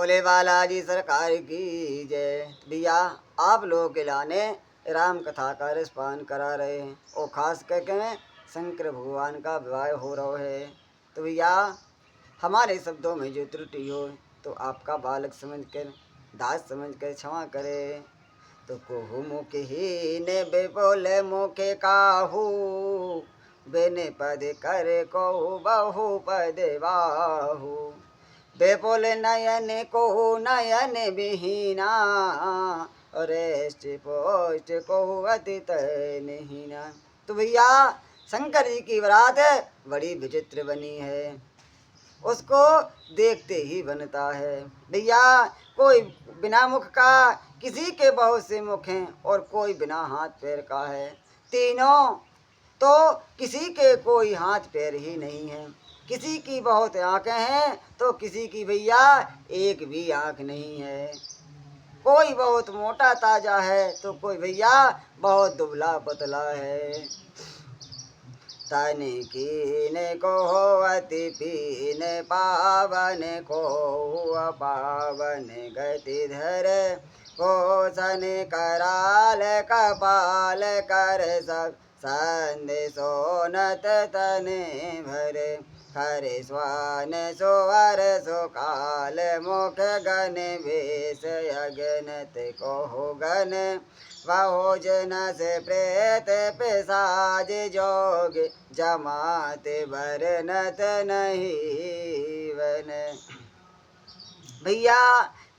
बोले बालाजी सरकार की जय। भैया आप लोगों के लाने राम कथा का रसपान करा रहे हैं और खास करके शंकर भगवान का विवाह हो रहा है। तो भैया हमारे शब्दों में जो त्रुटि हो तो आपका बालक समझकर दास समझकर क्षमा करे। तो कोहू मुखे ही ने बे बोले मुखे काहू बेने पद करे कोहू बहु पद बाहू बेपोले नयन को नयन बिहीना रेष्ट पोष्ट को अतित नहीना। तो भैया शंकर जी की बारात बड़ी विचित्र बनी है, उसको देखते ही बनता है। भैया कोई बिना मुख का, किसी के बहुत से मुख हैं और कोई बिना हाथ पैर का है, तीनों तो किसी के कोई हाथ पैर ही नहीं है। किसी की बहुत आंखें हैं तो किसी की भैया एक भी आंख नहीं है। कोई बहुत मोटा ताजा है तो कोई भैया बहुत दुबला पतला है। तने कीने को अति पीने पावन को अपावन गति धर पोषण कराल कपाल कर सब संदेशोनत तने भरे हरे स्वान सोवर सुकाल मुख गण वेश अगनत को गण बहुजन से प्रेत पिशाच जोग जमात बरनत नहीं बन। भैया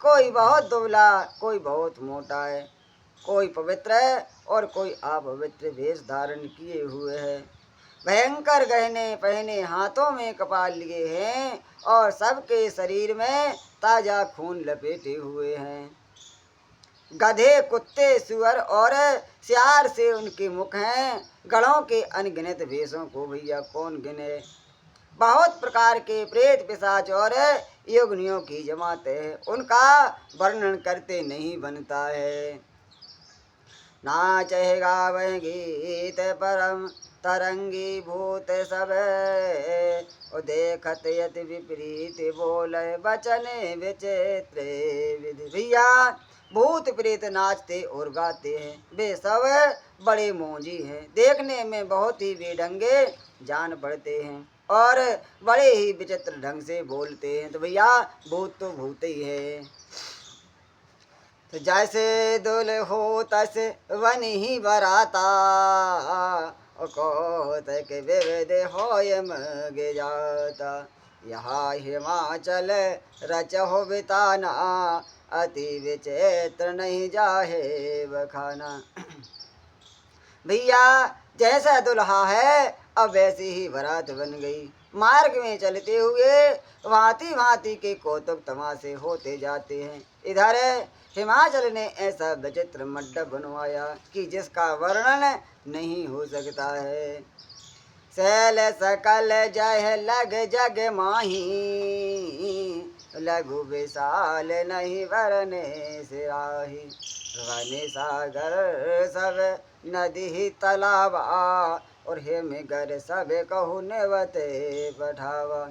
कोई बहुत दुबला कोई बहुत मोटा है, कोई पवित्र है और कोई अपवित्र वेश धारण किए हुए है, भयंकर गहने पहने हाथों में कपाल लिए हैं और सबके शरीर में ताजा खून लपेटे हुए हैं। गधे कुत्ते सुअर और सियार से उनके मुख हैं, गणों के अनगिनत वेशों को भैया कौन गिने। बहुत प्रकार के प्रेत पिशाच और योगनियों की जमात है, उनका वर्णन करते नहीं बनता है। नाचेगा वह गीत परम तरंगी भूत सब देखत यति विपरीत बोले वचन विचित्र विधि। भैया भूत प्रेत नाचते और गाते हैं, वे सब बड़े मौजी हैं, देखने में बहुत ही बेढंगे जान पड़ते हैं और बड़े ही विचित्र ढंग से बोलते हैं। तो भैया भूत तो भूत ही है। तो जैसे दुल हो तस वन ही बराता कोत के विविध होय मगे जाता। यहाँ हिमाचल रच हो बिताना अति विचित्र नहीं जाहे बखाना। भैया जैसा दुल्हा है अब वैसी ही बारात बन गई। मार्ग में चलते हुए भांति भांति के कौतुक तमाशे होते जाते हैं। इधर हिमाचल ने ऐसा विचित्र मंडप बनवाया कि जिसका वर्णन नहीं हो सकता है। सैल सकल जय लग जग माही लघु विशाल नहीं वरने सिराही। वन सागर सब नदी तालाबा और हेमगर सब कहु नेवते बढ़ावा।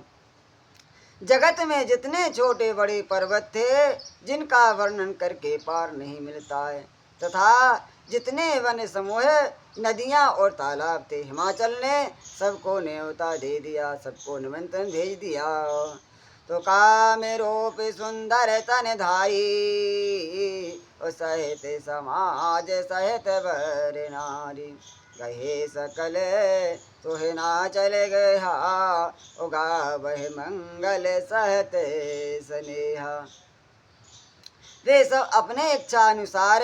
जगत में जितने छोटे बड़े पर्वत थे जिनका वर्णन करके पार नहीं मिलता है, तथा जितने वन समूह नदियां और तालाब थे, हिमाचल ने सबको न्योता दे दिया, सबको निमंत्रण भेज दिया। तो काम रूप सुंदर तन धाई और सहित समाज सहित वर नारी गहे सकल तुहे ना चले गया उगा वह मंगल सहत स्नेहा। वे सब अपने इच्छा अनुसार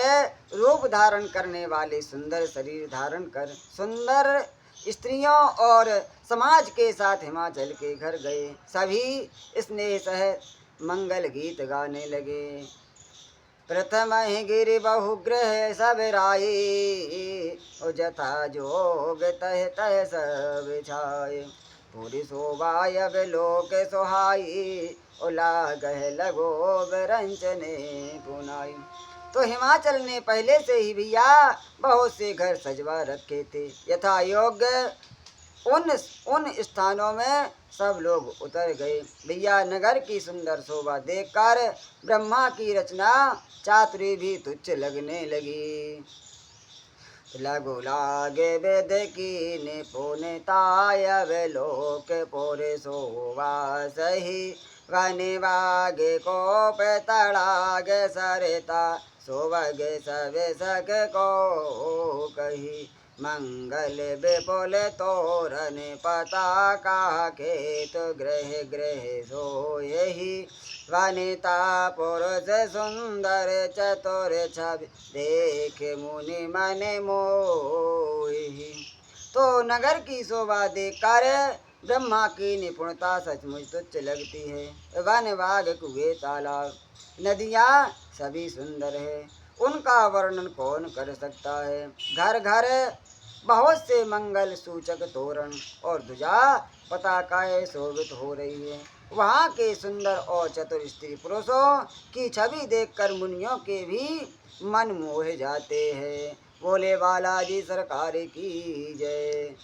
रूप धारण करने वाले सुंदर शरीर धारण कर सुंदर स्त्रियों और समाज के साथ हिमाचल के घर गए। सभी स्नेह सह मंगल गीत गाने लगे। प्रथम ही गिरि बहुग्रह सब राई जथा जोग तह तह सब छाए। पूरी शोभा अब लोक सोहाई उला गह लगो रंचने पुनाई। तो हिमाचल ने पहले से ही भैया बहुत से घर सजवा रखे थे, यथा योग्य उन उन स्थानों में सब लोग उतर गए। भैया नगर की सुंदर शोभा देखकर ब्रह्मा की रचना चातुरी भी तुच्छ लगने लगी। लगो लागे वेद की निपुणताय वे लोक पोरे शोभा सही वनि वागे को पे तड़ागे सरिता सोवगे सवे सक को कही मंगल विपुल तोरण पताका खेत ग्रह ग्रह सो यही वनिता पुरुष सुंदर चतुर छवि देख मुनि मन मोहि। तो नगर की शोभा देखकर ब्रह्मा की निपुणता सचमुच तुच्छ लगती है। वन बाग कुएं तालाब नदियाँ सभी सुंदर है, उनका वर्णन कौन कर सकता है। घर घर बहुत से मंगल सूचक तोरण और ध्वजा पताकाएं शोभित हो रही है। वहाँ के सुंदर और चतुर स्त्री पुरुषों की छवि देखकर मुनियों के भी मन मोह जाते हैं। बोले बालाजी सरकार की जय।